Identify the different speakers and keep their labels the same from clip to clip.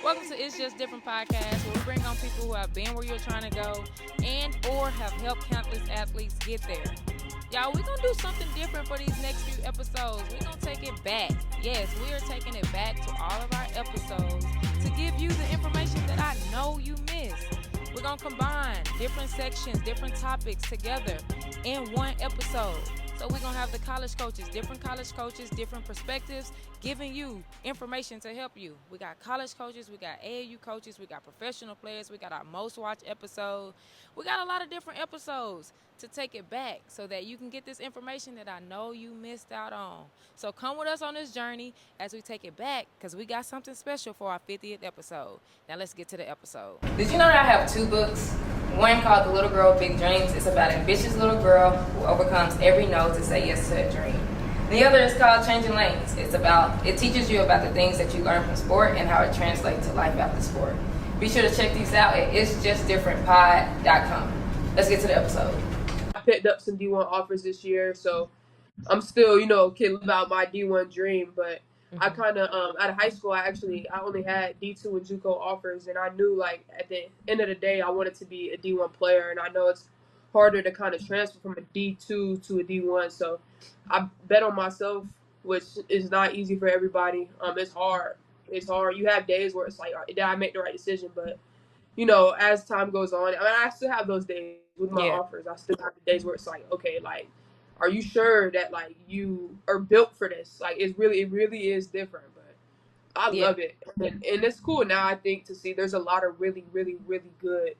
Speaker 1: Welcome to It's Just Different podcast, where we bring on people who have been where you're trying to go and or have helped countless athletes get there. Y'all, we're going to do something different for these next few episodes. We're going to take it back. Yes, we are taking it back to all of our episodes to give you the information that I know you missed. We're going to combine different sections, different topics together in one episode. So we're going to have the college coaches, different perspectives, giving you information to help you. We got college coaches, we got AAU coaches, we got professional players, we got our most watched episode. We got a lot of different episodes to take it back so that you can get this information that I know you missed out on. So come with us on this journey as we take it back, because we got something special for our 50th episode. Now let's get to the episode. Did you know that I have 2 books? One called The Little Girl Big Dreams. It's about an ambitious little girl who overcomes every no to say yes to a dream. The other is called Changing Lanes. It teaches you about the things that you learn from sport and how it translates to life after sport. Be sure to check these out at itsjustdifferentpod.com. Let's get to the episode.
Speaker 2: I picked up some D1 offers this year, so I'm still, kidding about my D1 dream. But I kind of, out of high school, I only had D2 and Juco offers, and I knew, at the end of the day, I wanted to be a D1 player, and I know it's harder to kind of transfer from a D2 to a D1, so I bet on myself, which is not easy for everybody. It's hard. You have days where it's like, did I make the right decision? But, as time goes on, I still have those days with my offers. I still have the days where it's like, okay, are you sure that you are built for this? It really is different, but I love it. And it's cool now, I think, to see there's a lot of really, really, really good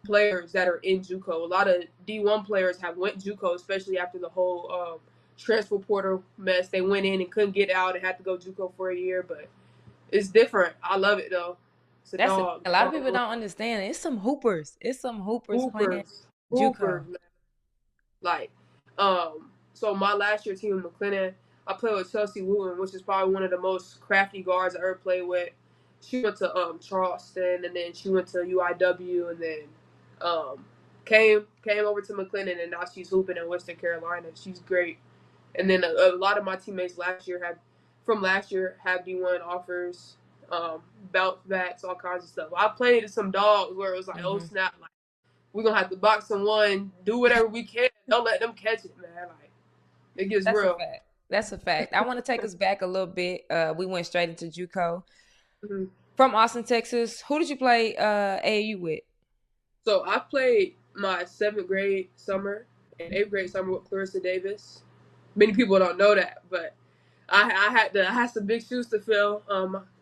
Speaker 2: players that are in Juco. A lot of D1 players have went Juco, especially after the whole transfer portal mess. They went in and couldn't get out and had to go Juco for a year, but it's different. I love it though.
Speaker 1: A lot of people don't understand it. It's some hoopers playing Juco.
Speaker 2: So my last year team in McLennan, I played with Chelsea Wooten, which is probably one of the most crafty guards I ever played with. She went to Charleston, and then she went to UIW, and then came over to McLennan, and now she's hooping in Western Carolina. She's great. And then a lot of my teammates last year have D1 offers, bounce backs, all kinds of stuff. I played some dogs where it was like, oh snap, we're going to have to box someone, do whatever we can. Don't let them catch it, man. It gets real.
Speaker 1: That's a fact. I want to take us back a little bit. We went straight into Juco. Mm-hmm. From Austin, Texas. Who did you play AAU with?
Speaker 2: So I played my 7th grade summer and 8th grade summer with Clarissa Davis. Many people don't know that, but I had some big shoes to fill.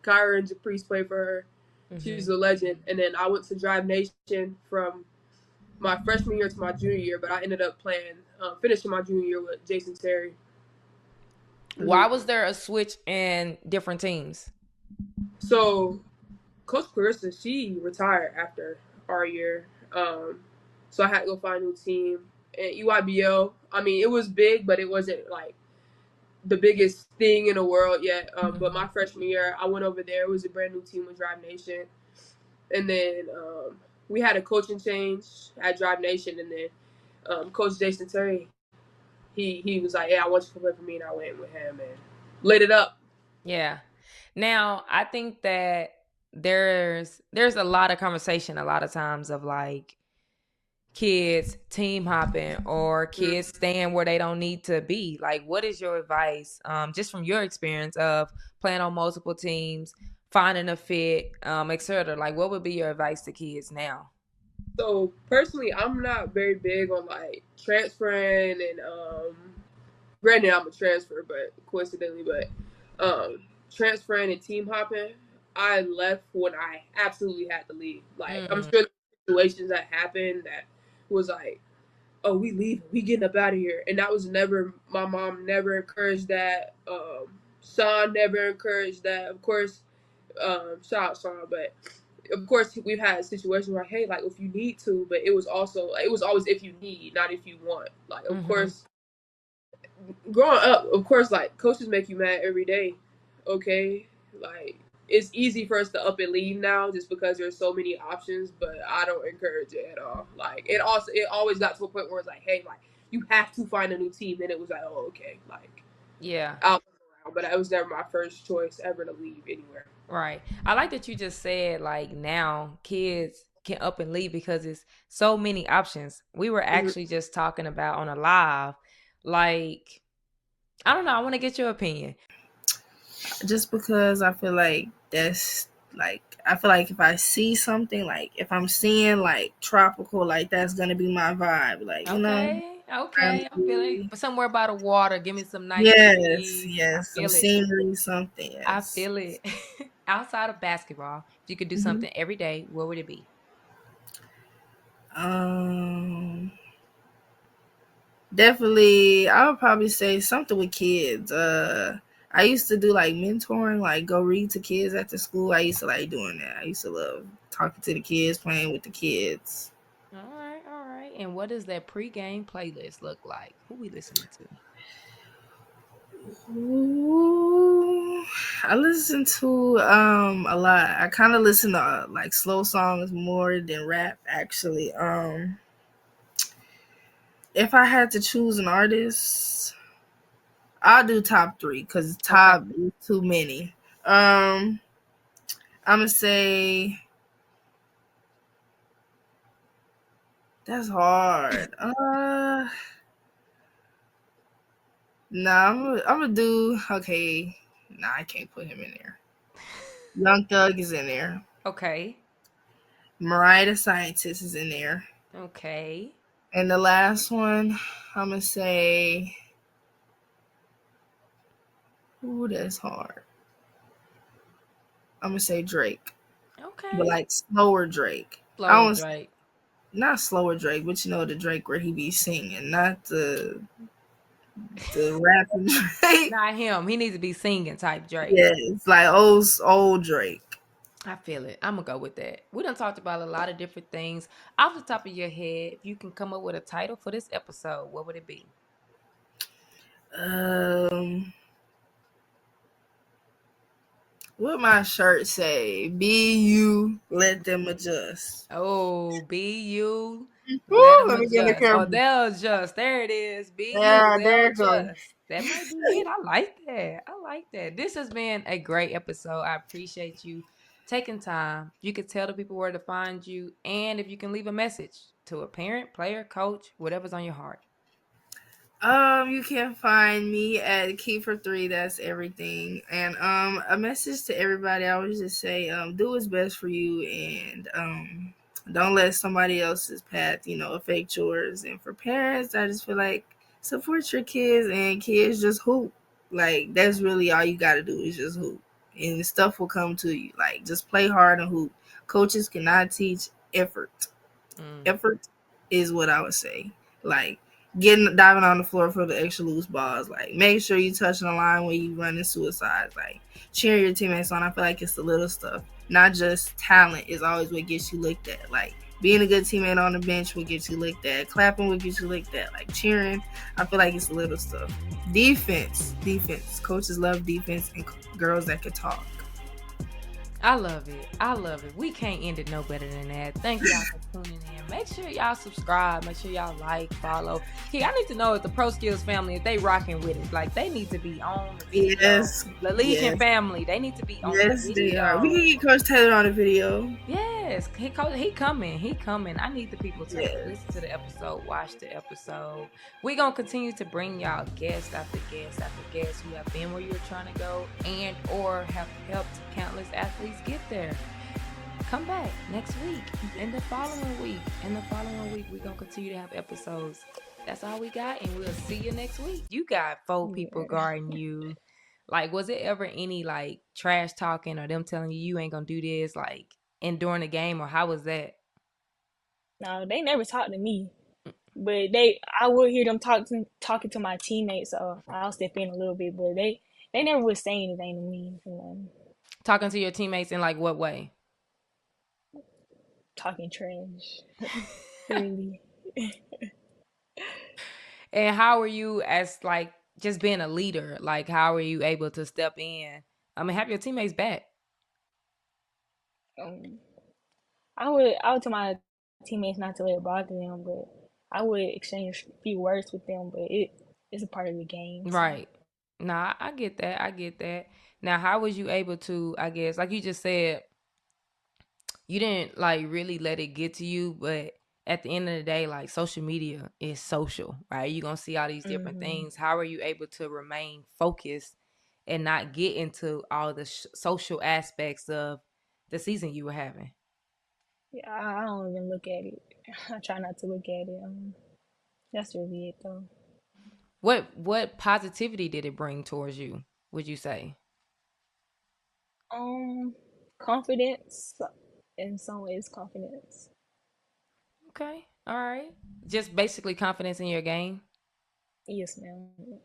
Speaker 2: Kyra and Japrice played for her. Mm-hmm. She's a legend. And then I went to Drive Nation from my freshman year to my junior year, but I ended up finishing my junior year with Jason Terry.
Speaker 1: Why was there a switch in different teams?
Speaker 2: So Coach Clarissa, she retired after our year. So I had to go find a new team. And EYBL, it was big, but it wasn't the biggest thing in the world yet. But my freshman year, I went over there. It was a brand new team with Drive Nation. And then we had a coaching change at Drive Nation, and then Coach Jason Terry, he was like, yeah, I want you to play for me, and I went with him and lit it up.
Speaker 1: Yeah. Now, I think that there's a lot of conversation a lot of times of kids team hopping or kids staying where they don't need to be. What is your advice, just from your experience of playing on multiple teams, finding a fit, etc.? What would be your advice to kids now?
Speaker 2: So personally, I'm not very big on transferring and granted I'm a transfer, but coincidentally, transferring and team hopping. I left when I absolutely had to leave. I'm sure there were situations that happened that was oh, we leaving, we getting up out of here, and that was never. My mom never encouraged that. Sean never encouraged that. Of course, shout out Sean, but of course we've had situations where hey, if you need to, but it was always if you need, not if you want. Of course, growing up, of course, coaches make you mad every day. Okay, it's easy for us to up and leave now just because there's so many options, but I don't encourage it at all. It always got to a point where it's hey, you have to find a new team, and it was oh, okay,
Speaker 1: yeah,
Speaker 2: I'll around, but it was never my first choice ever to leave anywhere.
Speaker 1: Right. I like that you just said like now kids can up and leave because it's so many options. We were
Speaker 2: Mhm.
Speaker 1: actually just talking about on a live, like I don't know. I want to get your opinion.
Speaker 3: Just because I feel like that's like I feel like if I see something like if I'm seeing like tropical, like that's gonna be my vibe. Like,
Speaker 1: Okay,
Speaker 3: I'm
Speaker 1: okay. I'm feeling somewhere by the water. Give me some nice
Speaker 3: yes,
Speaker 1: trees. I
Speaker 3: yes, some
Speaker 1: feel it.
Speaker 3: scenery, something,
Speaker 1: I
Speaker 3: yes.
Speaker 1: feel it. Outside of basketball, if you could do
Speaker 3: hmm
Speaker 1: something every day, what would it be?
Speaker 3: Um Definitely I would probably say something with kids. I used to do like mentoring, like go read to kids at the school. I used to like doing that. I used to love talking to the kids, playing with the kids.
Speaker 1: All right, all right. And what does that pregame playlist look like? Who we listening to?
Speaker 3: Ooh, I listen to a lot. I kind of listen to like slow songs more than rap actually. If I had to choose an artist, I'll do top 3 cuz
Speaker 1: Okay.
Speaker 3: top is too many. Um I'm gonna say that's hard. Nah, I'm gonna do okay. Nah, I can't put him in there. Young Thug is in there.
Speaker 1: Okay.
Speaker 3: Mariah the Scientist is in there.
Speaker 1: Okay.
Speaker 3: And the last one, I'm gonna say, ooh, that's hard. I'm gonna say Drake, but
Speaker 1: Okay.
Speaker 3: like slower Drake. I
Speaker 1: Slower
Speaker 3: don't
Speaker 1: Drake.
Speaker 3: not slower Drake, but you know the Drake where he be singing, not the rapping Drake.
Speaker 1: Not him. He needs to be singing type Drake.
Speaker 3: Yeah, it's like old Drake.
Speaker 1: I feel it. I'm gonna go with that. We done talked about a lot of different things. Off the top of your head, if you can come up with a title for this episode, what would it be?
Speaker 3: Um, what my shirt say? Be you, let them adjust.
Speaker 1: Oh, be you. Let
Speaker 3: Woo,
Speaker 1: them
Speaker 3: let me get in the
Speaker 1: adjust. Oh,
Speaker 3: camera.
Speaker 1: they'll adjust. There it is. Be you.
Speaker 3: Yeah,
Speaker 1: They'll
Speaker 3: there it goes.
Speaker 1: adjust. That might be it. I like that. I like that. This has been a great episode. I appreciate you taking time. You can tell the people where to find you, and if you can leave a message to a parent, player, coach, whatever's on your heart.
Speaker 3: You can find me at Key for Three. That's everything. And a message to everybody. I would just say, do what's best for you, and don't let somebody else's path, affect yours. And for parents, I just feel like support your kids, and kids just hoop. Like that's really all you got to do is just hoop, and stuff will come to you. Like just play hard and hoop. Coaches cannot teach effort.
Speaker 1: Mm.
Speaker 3: Effort is what I would say. Like getting diving on the floor for the extra loose balls. Like make sure you touching the line when you running suicides. Like cheering your teammates on. I feel like it's the little stuff, not just talent. Is always what gets you looked at. Like being a good teammate on the bench will get you looked at. Clapping will get you looked at. Like cheering, I feel like it's the little stuff. Defense. Coaches love defense and girls that can talk.
Speaker 1: I love it. I love it. We can't end it no better than that. Thank y'all for tuning in. Make sure y'all subscribe. Make sure y'all like, follow. Hey, I need to know if the Pro Skills family, if they rocking with it. Like, they need to be on the video.
Speaker 3: Yes,
Speaker 1: The Legion
Speaker 3: yes,
Speaker 1: family, they need to be on the
Speaker 3: yes. They are. We
Speaker 1: video.
Speaker 3: can get Coach Taylor on the video.
Speaker 1: Yes, he coming. He coming. I need the people to
Speaker 3: Yes.
Speaker 1: listen to the episode, watch the episode. We gonna continue to bring y'all guest after guest after guest who have been where you're trying to go and or have helped countless athletes get there. Come back next week and the following week and the following week. We gonna continue to have episodes. That's all we got, and we'll see you next week. You got 4 people
Speaker 3: Yeah.
Speaker 1: guarding you. Like, was it ever any like trash talking or them telling you you ain't gonna do this like and during the game, or how was that?
Speaker 4: No, they never talked to me, but I would hear them talking to my teammates, so I'll step in a little bit. But they never would say anything to me,
Speaker 1: Talking to your teammates in like what way?
Speaker 4: talking trash, really.
Speaker 1: And how are you as like just being a leader? Like, how are you able to step in? I mean, have your teammates back.
Speaker 4: Um, I would tell my teammates not to let it bother them, but I would exchange a few words with them. But it's a part of the game, so
Speaker 1: Right. Nah, I get that. I get that. Now, how was you able to, I guess, like you just said, you didn't like really let it get to you, but at the end of the day, like social media is social, right? You're going to see all these different
Speaker 4: Mm-hmm.
Speaker 1: things. How are you able to remain focused and not get into all the social aspects of the season you were having?
Speaker 4: Yeah, I don't even look at it. I try not to look at it. That's really it though.
Speaker 1: What positivity did it bring towards you, would you say?
Speaker 4: Um, Confidence. In some ways, confidence.
Speaker 1: Okay. All right. Just basically confidence in your game.
Speaker 4: Yes, ma'am.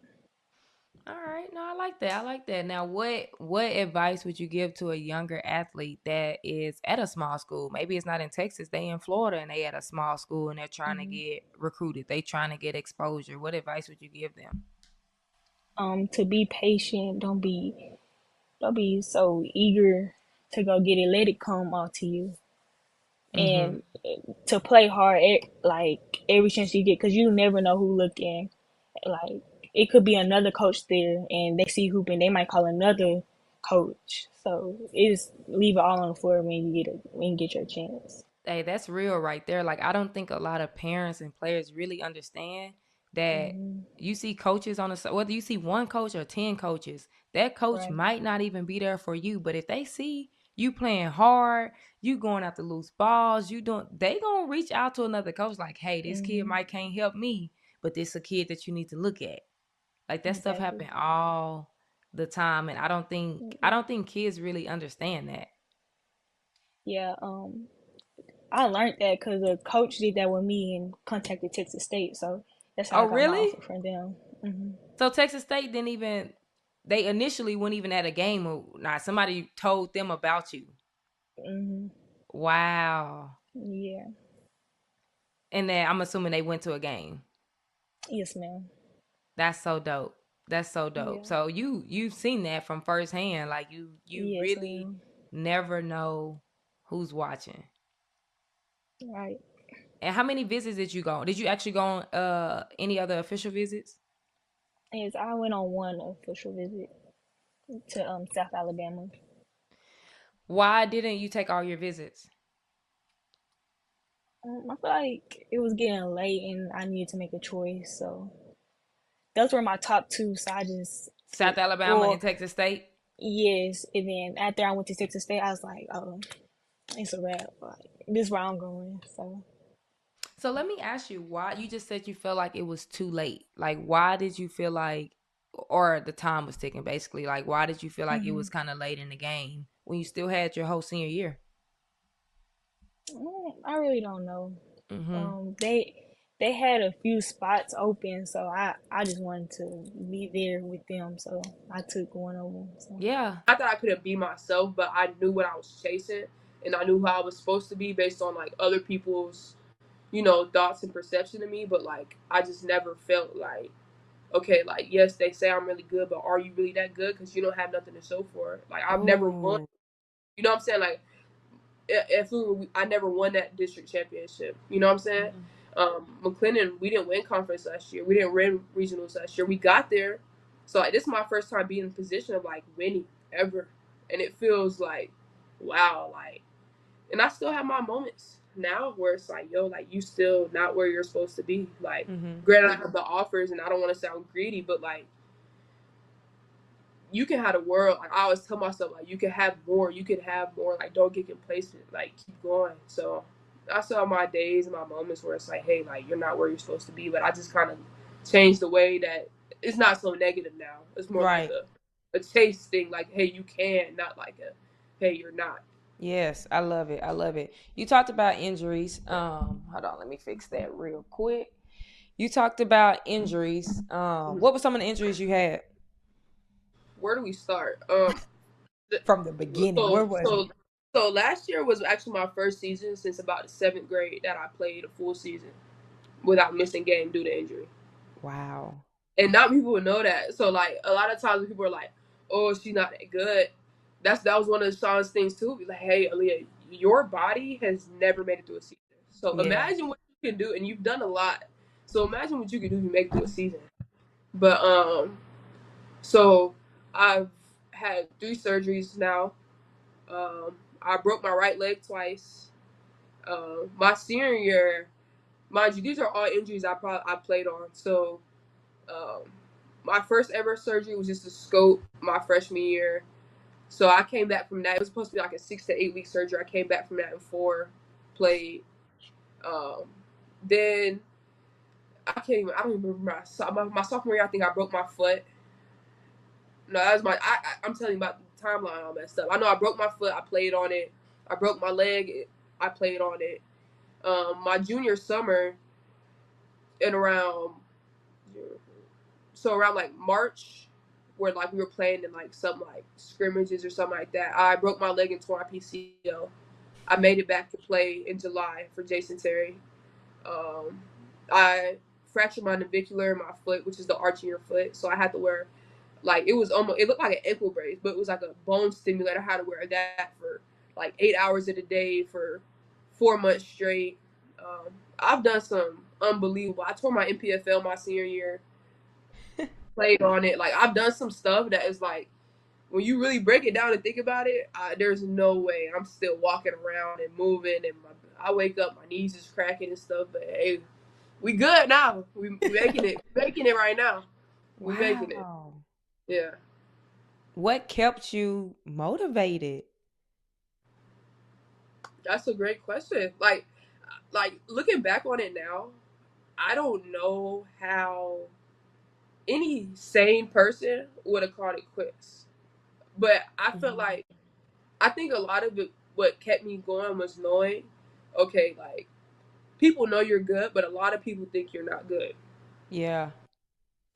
Speaker 1: All right. No, I like that. I like that. Now, what advice would you give to a younger athlete that is at a small school? Maybe it's not in Texas, they in Florida and they at a small school and they're trying to
Speaker 4: Mm-hmm.
Speaker 1: get recruited. They trying to get exposure. What advice would you give them?
Speaker 4: To be patient. Don't be so eager to go get it. Let it come all to you,
Speaker 1: Mm-hmm.
Speaker 4: and to play hard. Like every chance you get, because you never know who looking. Like it could be another coach there, and they see hooping, they might call another coach. So it's leave it all on the floor when you get your chance.
Speaker 1: Hey, that's real right there. Like I don't think a lot of parents and players really understand that
Speaker 4: Mm-hmm.
Speaker 1: you see coaches on the whether you see one coach or 10 coaches, that coach
Speaker 4: Right.
Speaker 1: might not even be there for you, but if they see you playing hard, you going after loose balls, you doing they going to reach out to another coach like, "Hey, this kid
Speaker 4: Mm-hmm.
Speaker 1: might can't help me, but this a kid that you need to look at." Like that stuff
Speaker 4: Exactly.
Speaker 1: happen all the time and I don't think kids really understand that.
Speaker 4: Yeah. I learned that because a coach did that with me and contacted Texas State, so that's how
Speaker 1: Oh,
Speaker 4: I got my
Speaker 1: really?
Speaker 4: offer from them. Hmm.
Speaker 1: So Texas State didn't even they initially weren't even at a game or not. Somebody told them about you.
Speaker 4: Hmm.
Speaker 1: Wow.
Speaker 4: Yeah.
Speaker 1: And then I'm assuming they went to a game.
Speaker 4: Yes, ma'am.
Speaker 1: That's so dope. That's so dope.
Speaker 4: Yeah.
Speaker 1: So you've seen that from firsthand. Like you
Speaker 4: Yes,
Speaker 1: really
Speaker 4: ma'am.
Speaker 1: never know who's watching.
Speaker 4: Right.
Speaker 1: And how many visits did you go on? Did you actually go on any other official visits?
Speaker 4: Yes, I went on one official visit to South Alabama.
Speaker 1: Why didn't you take all your visits?
Speaker 4: I feel like it was getting late and I needed to make a choice, so those were my top two. So I just
Speaker 1: South Alabama and
Speaker 4: well,
Speaker 1: Texas State?
Speaker 4: yes, and then after I went to Texas State, I was like, oh, it's a wrap. Like this is where I'm going. So
Speaker 1: So let me ask you why you just said you felt like it was too late. Like why did you feel like or the time was ticking basically. Like why did you feel like it
Speaker 4: hmm
Speaker 1: was kind of late in the game when you still had your whole senior year?
Speaker 4: I really don't know.
Speaker 1: Mhm.
Speaker 4: They had a few spots open, so I just wanted to be there with them. So I took one of them. So.
Speaker 1: Yeah.
Speaker 2: I thought I couldn't be myself, but I knew what I was chasing, and I knew how I was supposed to be based on like other people's, thoughts and perception of me. But like, I just never felt like, okay, like yes, they say I'm really good, but are you really that good? Because you don't have nothing to show for it. Like I've never won.
Speaker 1: Oh.
Speaker 2: You know what I'm saying? Like if I never won that district championship. You know what I'm saying?
Speaker 1: Mhm.
Speaker 2: McLennan, we didn't win conference last year. We didn't win regionals last year. We got there, so like this is my first time being in a position of like winning ever, and it feels like, wow, like, and I still have my moments now where it's like, yo, like you still not where you're supposed to be. Like,
Speaker 1: Mhm.
Speaker 2: granted, I have the offers, and I don't want to sound greedy, but like you can have the world. Like I always tell myself, like you can have more. You can have more. Like don't get complacent. Like keep going. So I saw my days and my moments where it's like, hey, like you're not where you're supposed to be. But I just kind of changed the way that it's not so negative now. It's more like
Speaker 1: Right.
Speaker 2: a taste thing. Like hey, you can, not like a hey, you're not.
Speaker 1: Yes, I love it. I love it. You talked about injuries. Hold on, let me fix that real quick. You talked about injuries. What were some of the injuries you had
Speaker 2: Where do we start?
Speaker 1: from the beginning? Where
Speaker 2: So
Speaker 1: was it?
Speaker 2: so so last year was actually my first season since about the seventh grade that I played a full season without missing game due to injury.
Speaker 1: Wow.
Speaker 2: And not people would know that. So like a lot of times when people are like, "Oh, she's not that good," that was one of Sean's things too. Be like, "Hey, Aaliyah, your body has never made it through a season. So
Speaker 1: Yeah.
Speaker 2: imagine what you can do, and you've done a lot. So imagine what you can do to make it through a season." But so I've had 3 surgeries now. I broke my right leg twice. My senior year, mind you, these are all injuries I played on. So um, my first ever surgery was just a scope my freshman year. So I came back from that. It was supposed to be like a 6 to 8 week surgery. I came back from that in four, played. Um, then I can't even. I don't even remember my sophomore year. I think I broke my foot. No, that was my. I'm telling you about the timeline. All messed up. I know I broke my foot. I played on it. I broke my leg. I played on it. My junior summer, and around like March, where like we were playing in like some like scrimmages or something like that. I broke my leg and tore my PCL. I made it back to play in July for Jason Terry. I fractured my navicular in my foot, which is the arch in your foot. So I had to wear like it looked like an ankle brace, but it was like a bone stimulator. I had to wear that for like 8 hours of the day for 4 months straight. I've done some unbelievable. I tore my MPFL my senior year, played on it. Like I've done some stuff that is like when you really break it down and think about it, there's no way I'm still walking around and moving, and I wake up, my knees is cracking and stuff. But hey, we good now. We making it right now. We making it.
Speaker 1: Wow.
Speaker 2: Yeah,
Speaker 1: What kept you motivated?
Speaker 2: that's a great question. Like looking back on it now, I don't know how any sane person would have called it quits. But I felt
Speaker 1: Mhm.
Speaker 2: like I think a lot of it, what kept me going was knowing, okay, like people know you're good, but a lot of people think you're not good.
Speaker 1: Yeah.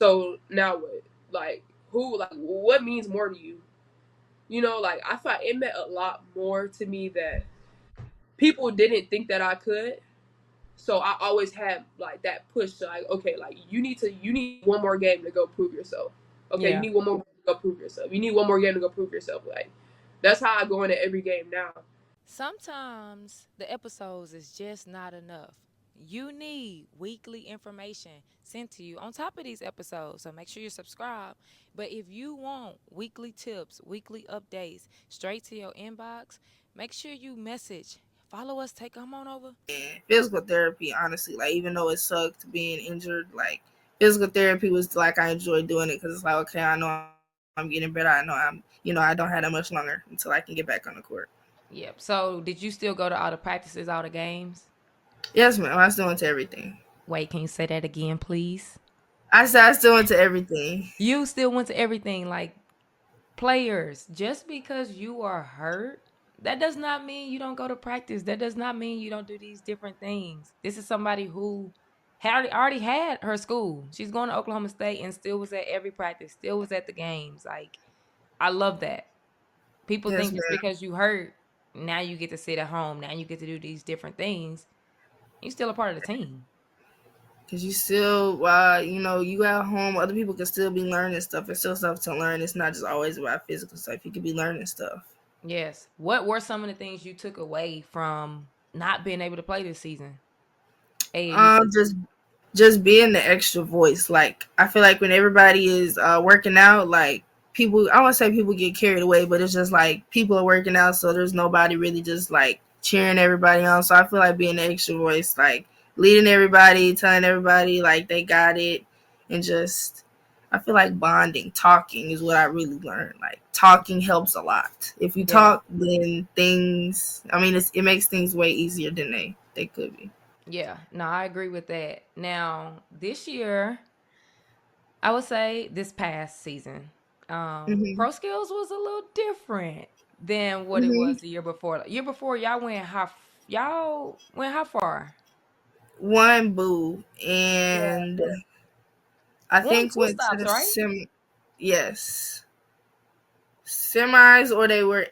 Speaker 2: So now what? Like what means more to you? Like I thought it meant a lot more to me that people didn't think that I could. So I always had like that push to like, okay, like you need one more game to go prove yourself. Okay, you
Speaker 1: Yeah.
Speaker 2: need one more game to go prove yourself. You need one more game to go prove yourself. Like that's how I go into every game now.
Speaker 1: Sometimes the episodes is just not enough. You need weekly information sent to you on top of these episodes. So make sure you subscribe. But if you want weekly tips, weekly updates straight to your inbox, make sure you message. Follow us. Come on over.
Speaker 3: Physical therapy, honestly, like even though it sucked being injured, like physical therapy was like I enjoyed doing it because it's like okay, I know I'm getting better. I know I don't have that much longer until I can get back on the court.
Speaker 1: Yep. So did you still go to all the practices, all the games?
Speaker 3: Yes, ma'am. I still went to everything.
Speaker 1: Wait, can you say that again, please?
Speaker 3: I said I still went to everything.
Speaker 1: You still went to everything. Like, players, just because you are hurt, that does not mean you don't go to practice. That does not mean you don't do these different things. This is somebody who had already had her school. She's going to Oklahoma State and still was at every practice, still was at the games. Like, I love that. People
Speaker 3: Yes,
Speaker 1: think just
Speaker 3: ma'am.
Speaker 1: because you hurt, now you get to sit at home. Now you get to do these different things. You're still a part of the team.
Speaker 3: Because you still, you at home, other people can still be learning stuff. There's still stuff to learn. It's not just always about physical stuff. You could be learning stuff.
Speaker 1: Yes. What were some of the things you took away from not being able to play this season? AAU
Speaker 3: Um,
Speaker 1: season.
Speaker 3: just just being the extra voice. Like I feel like when everybody is working out, like people, I won't say people get carried away, but it's just like people are working out, so there's nobody really just like cheering everybody on. So I feel like being the extra voice, like leading everybody, telling everybody like they got it, and just I feel like bonding, talking is what I really learned. Like talking helps a lot. If you
Speaker 1: Yeah.
Speaker 3: talk, then things. I mean, it makes things way easier than they could be.
Speaker 1: Yeah, no, I agree with that. Now, this year, I would say this past season,
Speaker 3: Hmm.
Speaker 1: pro skills was a little different than what it
Speaker 3: Hmm.
Speaker 1: was the year before. The year before, y'all went how far?
Speaker 3: One boo,
Speaker 1: Yeah,
Speaker 3: and I
Speaker 1: won
Speaker 3: think
Speaker 1: two
Speaker 3: went to
Speaker 1: stops,
Speaker 3: the
Speaker 1: right?
Speaker 3: yes, semis, or they were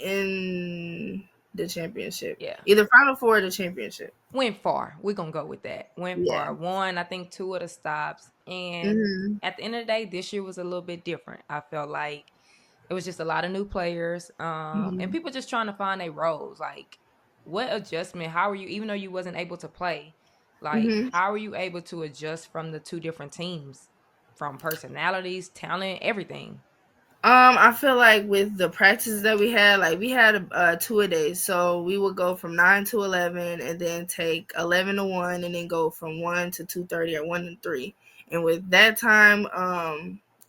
Speaker 3: in the championship,
Speaker 1: Yeah,
Speaker 3: either Final Four or the championship.
Speaker 1: went far. We're gonna go with that. Went
Speaker 3: Yeah.
Speaker 1: far. Won, I think, two of the stops. And
Speaker 3: Hmm.
Speaker 1: at the end of the day, this year was a little bit different. I felt like it was just a lot of new players, and
Speaker 3: Hmm.
Speaker 1: people just trying to find their roles. Like, what adjustment? How are you? Even though you wasn't able to play, like,
Speaker 3: Hmm.
Speaker 1: how are you able to adjust from the two different teams, from personalities, talent, everything?
Speaker 3: I feel like with the practices that we had, like we had two a day, so we would go from 9 to 11, and then take 11 to 1, and then go from 1 to 2:30 or 1 to 3. And with that time,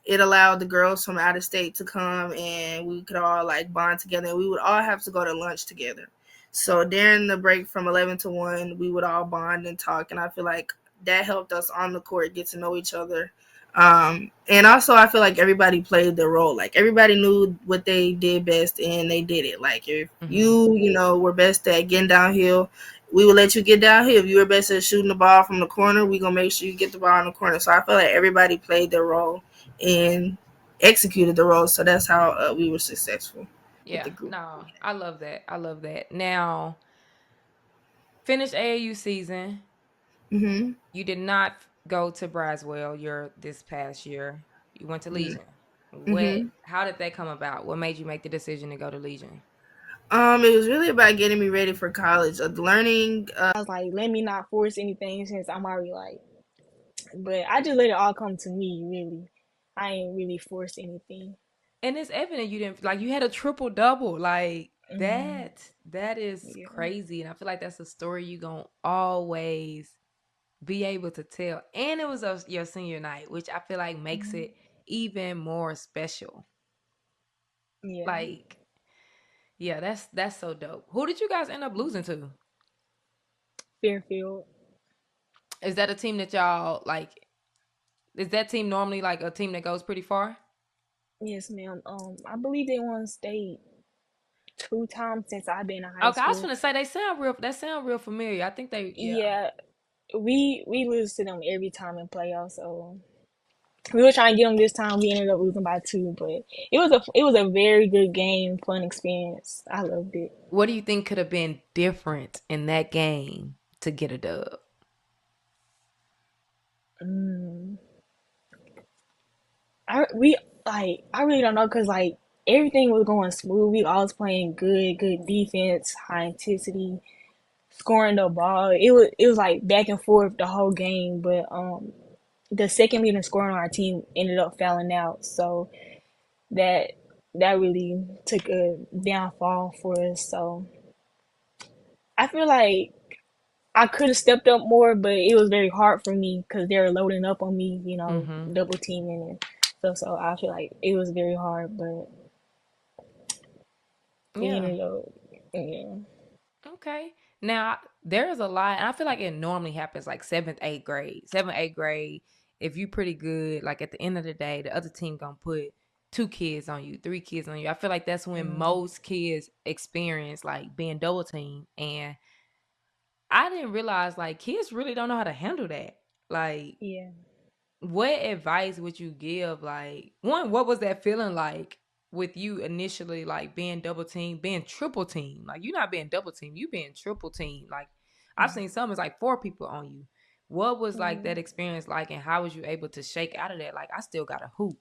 Speaker 3: it allowed the girls from out of state to come, and we could all like bond together. And we would all have to go to lunch together. So during the break from 11 to 1, we would all bond and talk, and I feel like that helped us on the court get to know each other. And also I feel like everybody played their role. Like everybody knew what they did best and they did it. Like if
Speaker 1: Mm-hmm.
Speaker 3: you were best at getting downhill, we would let you get downhill. If you were best at shooting the ball from the corner, we gonna make sure you get the ball in the corner. So I feel like everybody played their role and executed the role. So that's how we were successful with
Speaker 1: Yeah,
Speaker 3: the group.
Speaker 1: no, I love that. I love that. Now, finish AAU season.
Speaker 3: Mm-hmm.
Speaker 1: You did not go to Braswell your this past year. You went to Legion. What?
Speaker 3: Mm-hmm.
Speaker 1: How did that come about? What made you make the decision to go to Legion?
Speaker 3: It was really about getting me ready for college, learning.
Speaker 4: I was like, let me not force anything since I'm already like, but I just let it all come to me. Really, I ain't really forced anything.
Speaker 1: And it's evident you didn't like you had a triple double. Like
Speaker 4: Mm,
Speaker 1: that is
Speaker 4: yeah.
Speaker 1: crazy. And I feel like that's a story you gonna always be able to tell. And it was your senior night, which I feel like makes
Speaker 4: Mm,
Speaker 1: it even more special.
Speaker 4: yeah.
Speaker 1: Like, yeah, that's so dope. Who did you guys end up losing to?
Speaker 4: Fairfield.
Speaker 1: Is that a team that y'all like? Is that team normally like a team that goes pretty far?
Speaker 4: Yes, ma'am. I believe they won state 2 times since I've been in high
Speaker 1: Okay, I was
Speaker 4: school.
Speaker 1: gonna say they sound real. That sound real familiar. I think they, yeah.
Speaker 4: Yeah, we lose to them every time in playoffs. So we were trying to get them this time. We ended up losing by 2, but it was a very good game, fun experience. I loved it.
Speaker 1: What do you think could have been different in that game to get a dub?
Speaker 4: Mm. I really don't know because like everything was going smooth. We always playing good defense, high intensity, scoring the ball. It was like back and forth the whole game, but the second leading scorer on our team ended up fouling out, so that that really took a downfall for us. So I feel like I could have stepped up more, but it was very hard for me because they were loading up on me,
Speaker 1: Mm-hmm.
Speaker 4: double teaming and stuff. So I feel like it was very hard, but we
Speaker 1: Yeah.
Speaker 4: ended up, yeah,
Speaker 1: Okay. Now there's a lot, and I feel like it normally happens like seventh, eighth grade. Seventh, eighth grade. If you pretty good, like at the end of the day, the other team gonna put 2 kids on you, 3 kids on you. I feel like that's when
Speaker 4: mm,
Speaker 1: most kids experience like being double teamed, and I didn't realize like kids really don't know how to handle that. Like,
Speaker 4: yeah.
Speaker 1: what advice would you give? Like, one, what was that feeling like with you initially, like being double team, being triple team? Like, you're not being double team, you being triple team. Like, I've
Speaker 4: Mm,
Speaker 1: seen some it's like 4 people on you. What was like that
Speaker 4: mm,
Speaker 1: experience like, and how was you able to shake out of that? Like, I still got a hoop.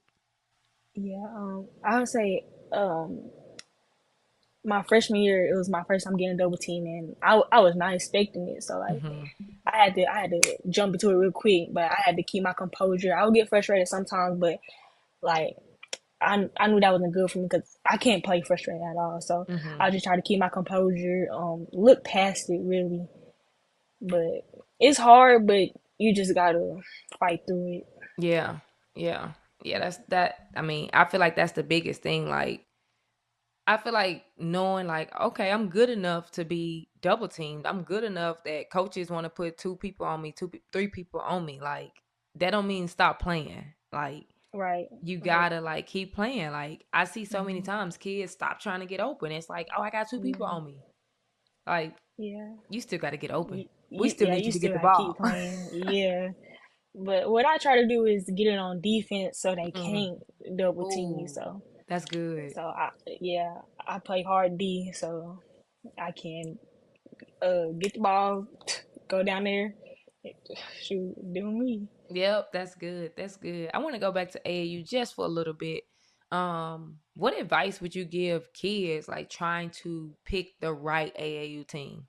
Speaker 4: yeah. I would say, my freshman year, it was my first time getting double team, and I was not expecting it. So like,
Speaker 1: Mm-hmm.
Speaker 4: I had to jump into it real quick, but I had to keep my composure. I would get frustrated sometimes, but like I knew that wasn't good for me because I can't play frustrated at all. So
Speaker 1: Mm-hmm.
Speaker 4: I just try to keep my composure, look past it really. But it's hard, but you just gotta fight through it.
Speaker 1: Yeah, yeah, yeah. That's that. I mean, I feel like that's the biggest thing. Like, I feel like knowing like, okay, I'm good enough to be double teamed. I'm good enough that coaches want to put 2 people on me, 3 people on me. Like, that don't mean stop playing. Like,
Speaker 4: Right,
Speaker 1: you
Speaker 4: right.
Speaker 1: gotta like keep playing. Like, I see so many
Speaker 4: Hmm.
Speaker 1: times kids stop trying to get open. It's like, oh, I got 2 people
Speaker 4: Yeah,
Speaker 1: on me. Like,
Speaker 4: yeah.
Speaker 1: you still got to get open. We
Speaker 4: You,
Speaker 1: still
Speaker 4: yeah,
Speaker 1: need
Speaker 4: you
Speaker 1: you to get
Speaker 4: still
Speaker 1: the
Speaker 4: gotta keep
Speaker 1: ball.
Speaker 4: playing. Yeah. But what I try to do is get it on defense so they
Speaker 1: Mm.
Speaker 4: can't double team you.
Speaker 1: Ooh,
Speaker 4: So,
Speaker 1: that's good.
Speaker 4: so yeah, I play hard D, so I can get the ball, go down there, shoot, do me.
Speaker 1: Yep, that's good. That's good. I want to go back to AAU just for a little bit. What advice would you give kids like trying to pick the right AAU team?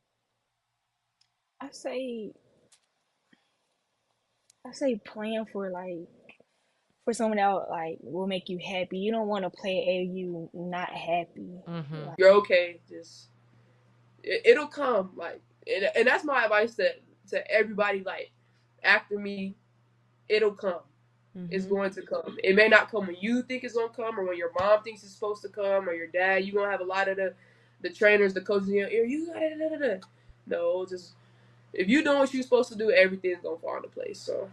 Speaker 4: I say I say plan for like for someone that like will make you happy. You don't want to play if you not happy. Like,
Speaker 2: You're okay. Just it'll come. Like, and that's my advice to everybody. Like, after me, it'll come. It's going to come. It may not come when you think it's gonna come, or when your mom thinks it's supposed to come, or your dad. You're gonna have a lot of the trainers, the coaches in your ear. You got it. No, just if you doing what you're supposed to do, everything's gonna fall into place. So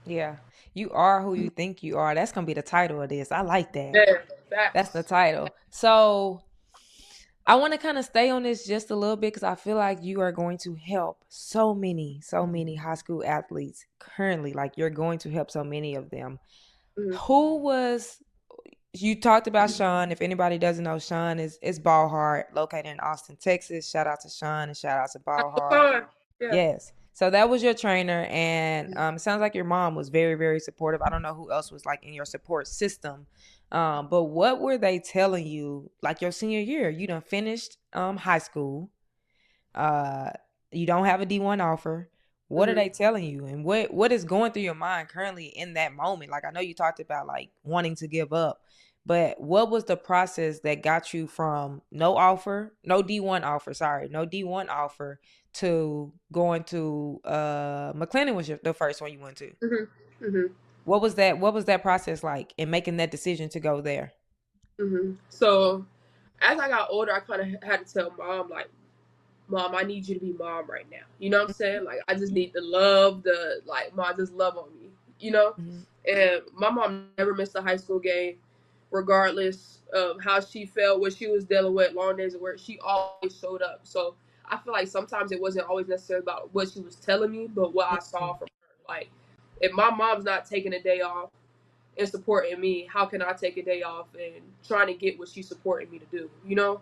Speaker 1: Yeah. You are who you think you are. That's gonna be the title of this. I like that.
Speaker 2: yeah,
Speaker 1: That's the
Speaker 2: facts.
Speaker 1: title. So I want to kind of stay on this just a little bit because I feel like you are going to help so many high school athletes currently. Like you're going to help so many of them.
Speaker 2: Mm-hmm.
Speaker 1: Who was you talked about Sean? If anybody doesn't know, Sean is Ball Hard, located in Austin, Texas. Shout out to Sean and shout out to Ball Hard.
Speaker 2: Yeah.
Speaker 1: Yes. So that was your trainer, and it sounds like your mom was very, very supportive. I don't know who else was like in your support system, but what were they telling you? Like your senior year, you done finished high school. Uh, you don't have a D1 offer. What are
Speaker 2: Mm-hmm.
Speaker 1: they telling you, and what is going through your mind currently in that moment? Like I know you talked about like wanting to give up, but what was the process that got you from no offer, no D1 offer, sorry, no D1 offer to going to McLennan was the first one you went to.
Speaker 2: Mm-hmm. Mm-hmm.
Speaker 1: What was that process like in making that decision to go there?
Speaker 2: Mm-hmm. So as I got older, I kind of had to tell mom, like, Mom, I need you to be mom right now. You know what I'm saying? Like, I just need the love, Mom, just love on me, you know?
Speaker 1: Mm-hmm.
Speaker 2: And my mom never missed a high school game, regardless of how she felt, what she was dealing with, long days of work. She always showed up. So I feel like sometimes it wasn't always necessarily about what she was telling me, but what I saw from her. Like, if my mom's not taking a day off and supporting me, how can I take a day off and trying to get what she's supporting me to do, you know?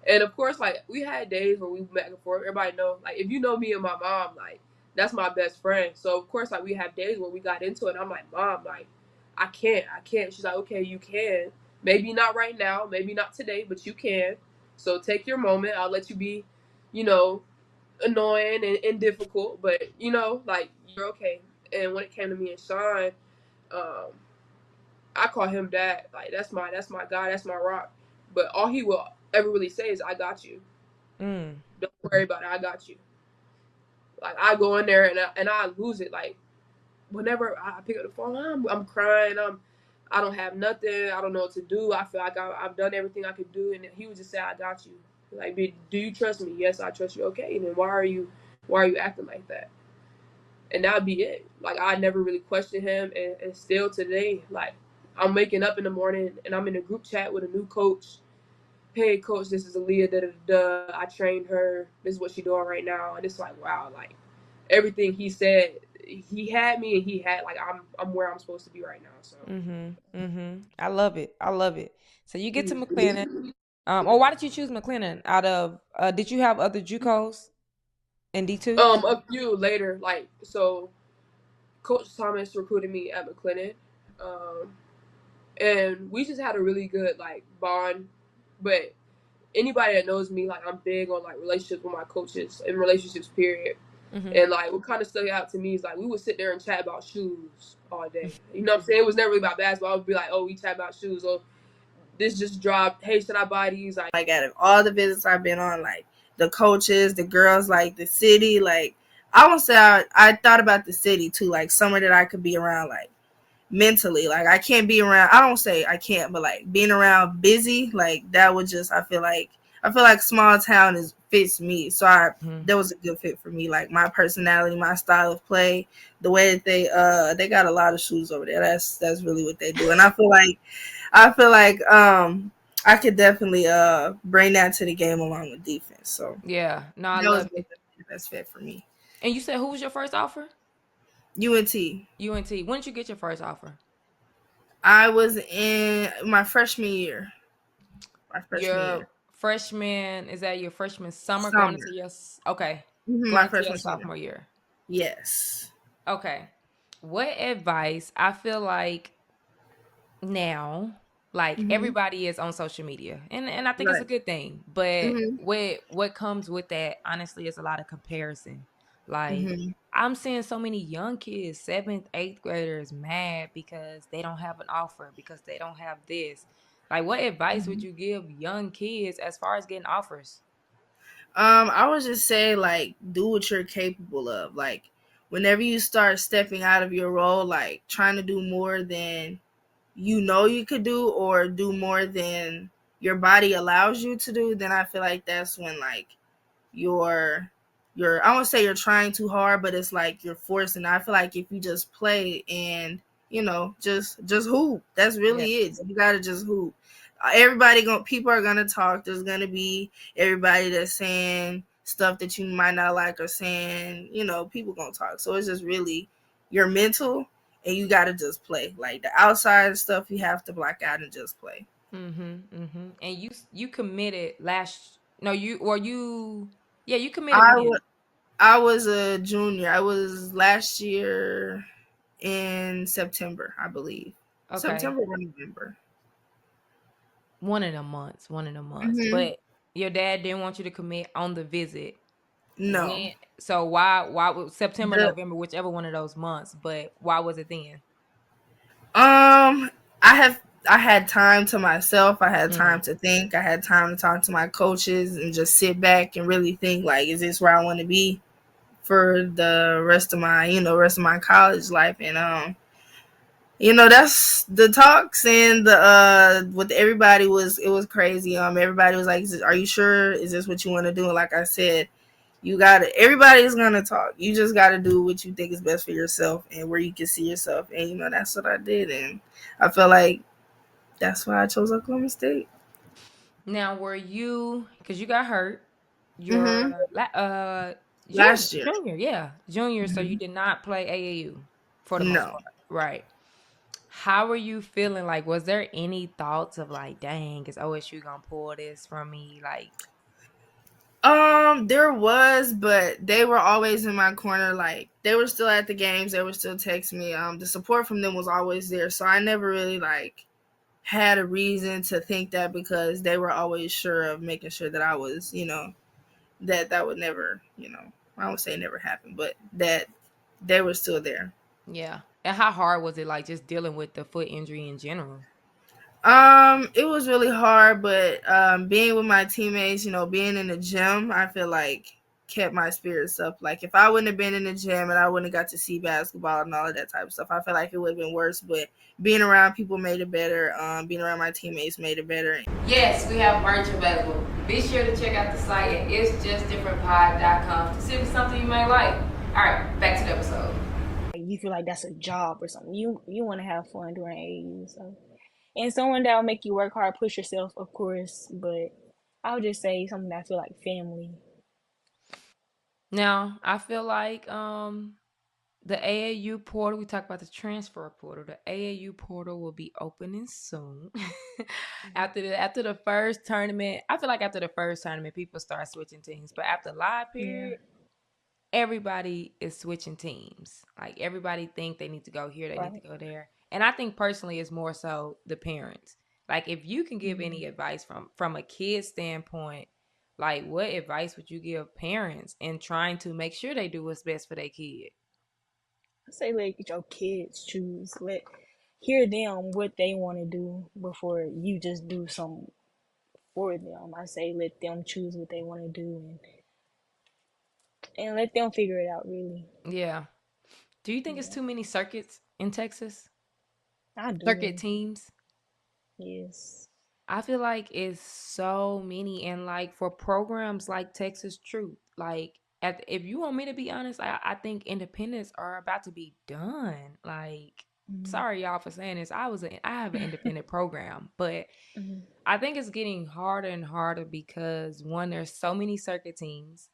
Speaker 2: And of course, like, we had days where we went back and forth. Everybody know, like, if you know me and my mom, like, that's my best friend. So of course, like, we have days where we got into it. And I'm like, Mom, like, I can't. She's like, okay, you can. Maybe not right now, maybe not today, but you can. So take your moment. I'll let you be, you know, annoying and difficult, but you know, like, you're okay. And when it came to me and Sean, um, I call him dad. Like, that's my guy, that's my rock. But all he will ever really say is, I got you.
Speaker 1: Mm.
Speaker 2: Don't worry about it. I got you. Like, I go in there and I lose it. Like, whenever I pick up the phone, I'm crying. I don't have nothing. I don't know what to do. I feel like I've done everything I could do, and he would just say, I got you. Like, do you trust me? Yes, I trust you. Okay, then why are you acting like that? And that'd be it. Like, I never really questioned him, and still today, like, I'm waking up in the morning and I'm in a group chat with a new coach. Hey, coach, this is Aaliyah. Da da da. I trained her. This is what she's doing right now, and it's like, wow, like, everything he said, he had me, and he had, like, I'm where I'm supposed to be right now. So.
Speaker 1: I love it. I love it. So you get to McLennan. Or why did you choose McLennan out of did you have other JUCOs in D2?
Speaker 2: A few later, like, so Coach Thomas recruited me at McLennan, um, and we just had a really good, like, bond. But anybody that knows me, like, I'm big on, like, relationships with my coaches and relationships, period. And, like, what kind of stuck out to me is, like, we would sit there and chat about shoes all day. You know what I'm saying? It was never really about basketball. I would be like, oh, we chat about shoes. Or this just dropped. Hey, should I buy these?
Speaker 3: Like, out of all the visits I've been on, like, the coaches, the girls, like, the city, like, I won't say I thought about the city, too, like, somewhere that I could be around, like, mentally. Like, I can't be around, I don't say I can't, but, like, being around busy, like, that would just, I feel like small town fits me. So that was a good fit for me. Like, my personality, my style of play, the way that they got a lot of shoes over there. That's really what they do. And I feel like I could definitely bring that to the game along with defense. So
Speaker 1: Yeah. No, I
Speaker 3: that was
Speaker 1: love it.
Speaker 3: the best fit for me.
Speaker 1: And you said who was your first offer?
Speaker 3: UNT.
Speaker 1: UNT. When did you get your first offer?
Speaker 3: I was in my freshman year.
Speaker 1: Your freshman, is that your freshman summer
Speaker 3: Summer.
Speaker 1: going into your okay.
Speaker 3: Mm-hmm,
Speaker 1: going
Speaker 3: my
Speaker 1: into
Speaker 3: freshman
Speaker 1: your sophomore year.
Speaker 3: Yes.
Speaker 1: Okay. What advice I feel like now, like everybody is on social media, and I think it's a
Speaker 3: Right.
Speaker 1: good thing, but what comes with that honestly is a lot of comparison. Like,
Speaker 3: Mhm.
Speaker 1: I'm seeing so many young kids, seventh, eighth graders, mad because they don't have an offer, because they don't have this. Like, what advice would
Speaker 3: Mhm.
Speaker 1: you give young kids as far as getting offers?
Speaker 3: I would just say like do what you're capable of. Like whenever you start stepping out of your role, like trying to do more than you know you could do or do more than your body allows you to do, then I feel like that's when like you're I won't say you're trying too hard, but it's like you're forcing. I feel like if you just play and just hoop, that's
Speaker 1: Yeah.
Speaker 3: really it. You gotta just hoop. Everybody going people are gonna talk. There's gonna be everybody that's saying stuff that you might not like or saying, people gonna talk. So it's just really your mental and you gotta just play. Like the outside stuff you have to block out and just play.
Speaker 1: And you committed last no you or you yeah, you committed
Speaker 3: I
Speaker 1: when?
Speaker 3: would I was a junior. I was last year in September, I believe.
Speaker 1: Okay.
Speaker 3: September or November.
Speaker 1: One of the months.
Speaker 3: Hmm.
Speaker 1: But your dad didn't want you to commit on the visit.
Speaker 3: No.
Speaker 1: When so why was September,
Speaker 3: The
Speaker 1: November, whichever one of those months, but why was it then?
Speaker 3: um I had time to myself. I had
Speaker 1: Mm.
Speaker 3: time to think. I had time to talk to my coaches and just sit back and really think like, is this where I want to be for the rest of my, rest of my college life? And that's the talks and the with everybody was it was crazy. Everybody was like, are you sure? Is this what you want to do? And like I said, you gotta everybody's gonna talk. You just gotta do what you think is best for yourself and where you can see yourself. And that's what I did, and I feel like that's why I chose Oklahoma State.
Speaker 1: Now were you because you got hurt
Speaker 3: Mm-hmm.
Speaker 1: your
Speaker 3: Last year.
Speaker 1: junior, yeah, junior, so you
Speaker 3: Mm-hmm.
Speaker 1: did not play AAU for the most
Speaker 3: No.
Speaker 1: part, right? How were you feeling? Like, was there any thoughts of like, dang, is OSU gonna pull this from me? Like,
Speaker 3: There was, but they were always in my corner. Like they were still at the games. They were still texting me. The support from them was always there. So I never really like had a reason to think that because they were always sure of making sure that I was, that would never, I won't say never happen, but that they were still there.
Speaker 1: yeah. And how hard was it, like, just dealing with the foot injury in general?
Speaker 3: It was really hard, but being with my teammates, being in the gym, I feel like kept my spirits up. Like if I wouldn't have been in the gym and I wouldn't have got to see basketball and all of that type of stuff, I feel like it would have been worse. But being around people made it better. Being around my teammates made it better.
Speaker 1: Yes, we have merch available. Be sure to check out the site at itsjustdifferentpod.com to see if it's something you may like. All right, back to the episode.
Speaker 4: Like, you feel like that's a job or something. You want to have fun during AAU, so and someone that will make you work hard, push yourself, of course. But I would just say something that I feel like family.
Speaker 1: Now, I feel like the AAU portal, we talked about the transfer portal. The AAU portal will be opening soon.
Speaker 4: Mhm.
Speaker 1: After the first tournament, I feel like after the first tournament, people start switching teams. But after live
Speaker 4: Yeah,
Speaker 1: period, everybody is switching teams. Like everybody think they need to go here, they need to
Speaker 4: right.
Speaker 1: go there. And I think personally it's more so the parents. Like if you can give any
Speaker 4: Mm.
Speaker 1: advice from a kid standpoint, like what advice would you give parents in trying to make sure they do what's best for their kid?
Speaker 4: I say let your kids choose. Let hear them what they want to do before you just do something for them. I say let them choose what they want to do and let them figure it out. Really,
Speaker 1: Yeah. Do you think it's
Speaker 4: yeah,
Speaker 1: too many circuits in Texas?
Speaker 4: I
Speaker 1: Circuit
Speaker 4: do.
Speaker 1: teams?
Speaker 4: Yes.
Speaker 1: I feel like it's so many, and like for programs like Texas Truth, like if you want me to be honest, I think independents are about to be done. Like,
Speaker 4: Mm-hmm.
Speaker 1: sorry y'all for saying this. I have an independent program, but
Speaker 4: Mm-hmm.
Speaker 1: I think it's getting harder and harder because one, there's so many circuit teams,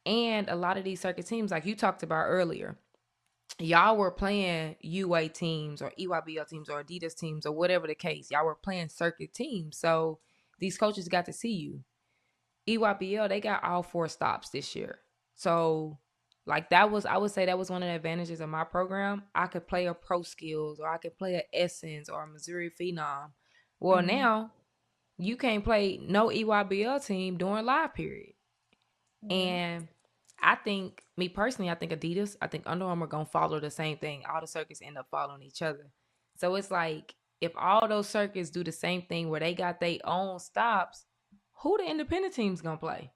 Speaker 1: and a lot of these circuit teams, like you talked about earlier, y'all were playing UA teams or EYBL teams or Adidas teams or whatever the case. Y'all were playing circuit teams. So these coaches got to see you. EYBL, they got all four stops this year. So like that was, I would say that was one of the advantages of my program. I could play a Pro Skills or I could play a Essence or a Missouri Phenom. Well,
Speaker 4: Mm-hmm.
Speaker 1: now you can't play no EYBL team during live period.
Speaker 4: Right.
Speaker 1: And I think, me personally, I think Adidas, I think Under Armour gonna follow the same thing. All the circuits end up following each other. So it's like if all those circuits do the same thing where they got their own stops, who the independent teams gonna play?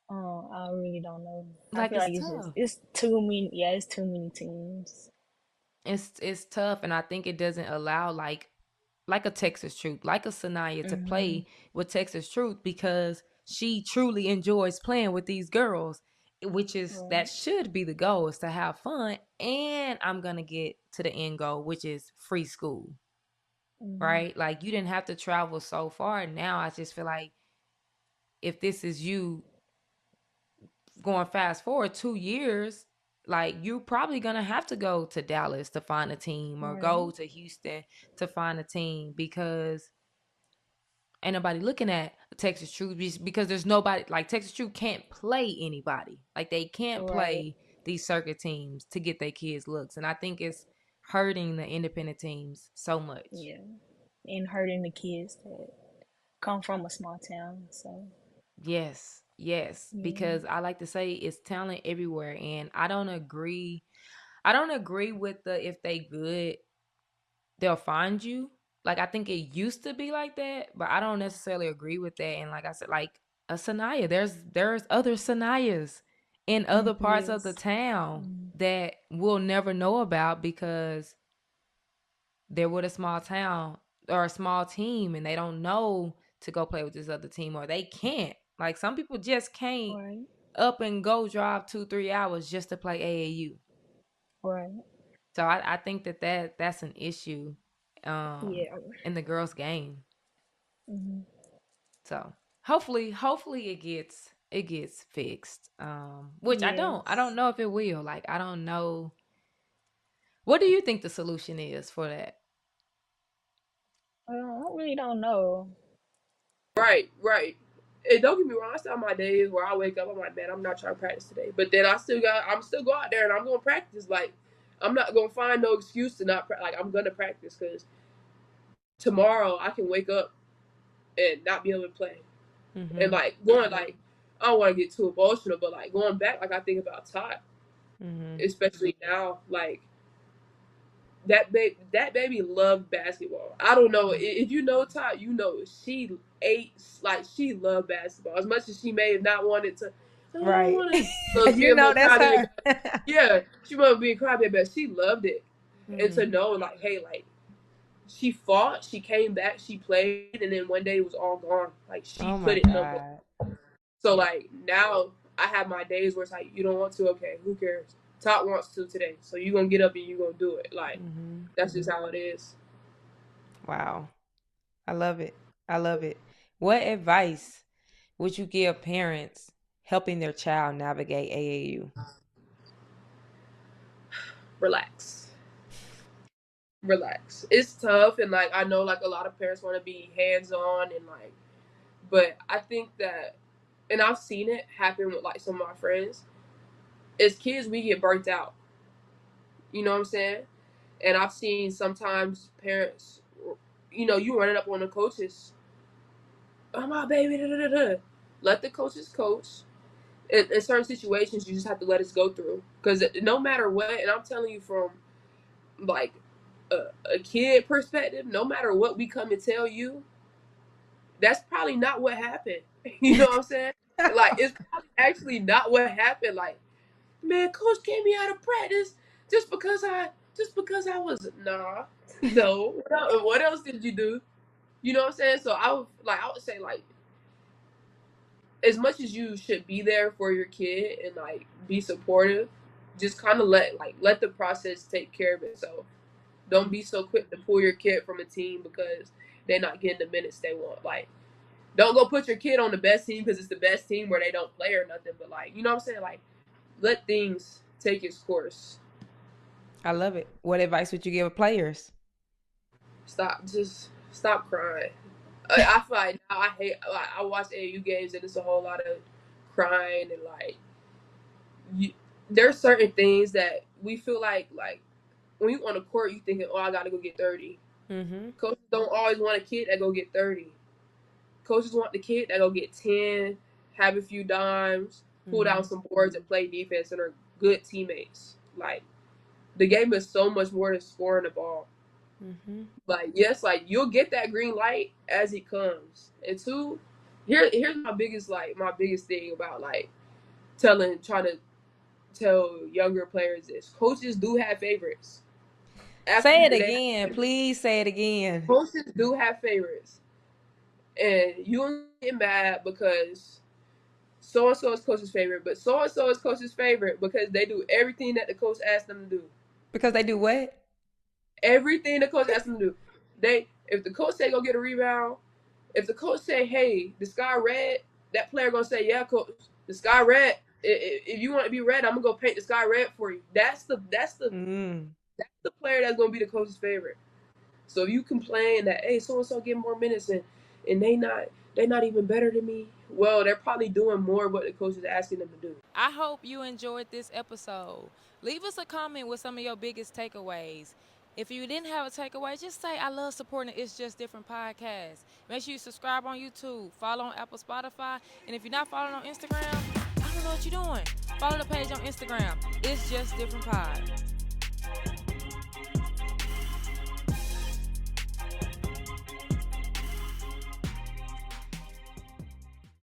Speaker 4: I really don't know. I
Speaker 1: Like
Speaker 4: feel
Speaker 1: it's
Speaker 4: like
Speaker 1: tough.
Speaker 4: it's too many. Yeah, it's too many teams.
Speaker 1: It's tough, and I think it doesn't allow like a Texas Truth, like a Saniya to
Speaker 4: Mhm.
Speaker 1: play with Texas Truth because she truly enjoys playing with these girls, which is that
Speaker 4: Right.
Speaker 1: should be the goal is to have fun. And I'm gonna get to the end goal, which is free school,
Speaker 4: Mhm.
Speaker 1: right? Like you didn't have to travel so far. Now I just feel like if this is you going fast forward 2 years, like you're probably gonna have to go to Dallas to find a team or go
Speaker 4: Right.
Speaker 1: to Houston to find a team because ain't nobody looking at Texas Truth because there's nobody like Texas Truth can't play anybody. Like they can't
Speaker 4: Right.
Speaker 1: play these circuit teams to get their kids looks. And I think it's hurting the independent teams so much.
Speaker 4: Yeah. And hurting the kids that come from a small town. So
Speaker 1: Yes, yes.
Speaker 4: yeah.
Speaker 1: Because I like to say it's talent everywhere. And I don't agree with the if they good, they'll find you. Like I think it used to be like that, but I don't necessarily agree with that. And like I said, like a Sanaya, there's other Sanayas in other parts of the
Speaker 4: Yes.
Speaker 1: town
Speaker 4: Mm.
Speaker 1: that we'll never know about because they're with a small town or a small team and they don't know to go play with this other team or they can't. Like some people just can't
Speaker 4: Right.
Speaker 1: up and go drive 2-3 hours just to play AAU.
Speaker 4: Right.
Speaker 1: So I think that's an issue
Speaker 4: Yeah.
Speaker 1: in the girls' game.
Speaker 4: Hmm.
Speaker 1: So hopefully it gets fixed. Which I don't
Speaker 4: Yes.
Speaker 1: know if it will. Like I don't know. What do you think the solution is for that?
Speaker 4: I really don't know.
Speaker 2: Right, right. And don't get me wrong, I still have my days where I wake up, I'm like, man, I'm not trying to practice today. But then I'm still go out there and I'm gonna practice. Like, I'm not gonna find no excuse to not like I'm gonna practice because tomorrow I can wake up and not be able to play. And
Speaker 1: Mhm.
Speaker 2: like going like I don't want to get too emotional, but like going back, like I think about Todd,
Speaker 1: Mhm.
Speaker 2: especially now, like that baby loved basketball. I don't know if you know Todd, you know she ate like she loved basketball as much as she may have not wanted to. Oh, I don't
Speaker 1: Right.
Speaker 2: want to. So
Speaker 1: You
Speaker 2: being a
Speaker 1: know
Speaker 2: little
Speaker 1: that's
Speaker 2: crybaby,
Speaker 1: her.
Speaker 2: yeah, she might be a crybaby, but she loved it. And to
Speaker 1: Mhm.
Speaker 2: know like, hey, like she fought, she came back, she played, and then one day it was all gone. Like she
Speaker 1: Oh my
Speaker 2: couldn't no more.
Speaker 1: god.
Speaker 2: So like now I have my days where it's like you don't want to, okay, who cares? Todd wants to today, so you gonna get up and you gonna do it. Like
Speaker 1: Mhm.
Speaker 2: that's just how it is.
Speaker 1: Wow. I love it. I love it. What advice would you give parents helping their child navigate AAU?
Speaker 2: Relax. Relax. It's tough and like I know like a lot of parents want to be hands on and like but I think that and I've seen it happen with like some of my friends. As kids we get burnt out. You know what I'm saying? And I've seen sometimes parents you running up on the coaches. Oh my baby, da, da, da, da. Let the coaches coach. In certain situations you just have to let us go through. Because no matter what, and I'm telling you from like a kid perspective, no matter what we come and tell you, that's probably not what happened. You know what I'm saying? Like it's probably actually not what happened. Like, man, coach gave me out of practice just because I was nah. No. What else did you do? You know what I'm saying? So I would say like as much as you should be there for your kid and like be supportive, just kind of let the process take care of itself. Don't be so quick to pull your kid from a team because they're not getting the minutes they want. Like, don't go put your kid on the best team because it's the best team where they don't play or nothing. But like, you know what I'm saying? Like, let things take its course.
Speaker 1: I love it. What advice would you give players?
Speaker 2: Just stop crying. I feel like now I hate. Like, I watch AU games and it's a whole lot of crying and like, you, there's certain things that we feel like when you on the court, you thinking, oh, I got to go get 30.
Speaker 1: Mm-hmm.
Speaker 2: Coaches don't always want a kid that go get 30. Coaches want the kid that go get 10, have a few dimes. pull down some boards and play defense and are good teammates. Like the game is so much more than scoring the ball. Like yes, like you'll get that green light as it comes. And two, here's my biggest thing about like trying to tell younger players this. Coaches do have favorites.
Speaker 1: Say it again. Please say it again.
Speaker 2: Coaches do have favorites. And you don't get mad because so and so is coach's favorite, but so and so is coach's favorite because they do everything that the coach asks them to do.
Speaker 1: Because they do what?
Speaker 2: Everything the coach asks them to do. If the coach say go get a rebound, if the coach say, hey, the sky red, that player gonna say, yeah, coach, the sky red. If you want to be red, I'm gonna go paint the sky red for you. That's the player that's gonna be the coach's favorite. So if you complain that hey, so and so get more minutes and they not even better than me, well, they're probably doing more what the coach is asking them to do.
Speaker 1: I hope you enjoyed this episode. Leave us a comment with some of your biggest takeaways. If you didn't have a takeaway, just say I love supporting It's Just Different podcast. Make sure you subscribe on YouTube, follow on Apple, Spotify, and if you're not following on Instagram, I don't know what you're doing. Follow the page on Instagram. It's Just Different Pod.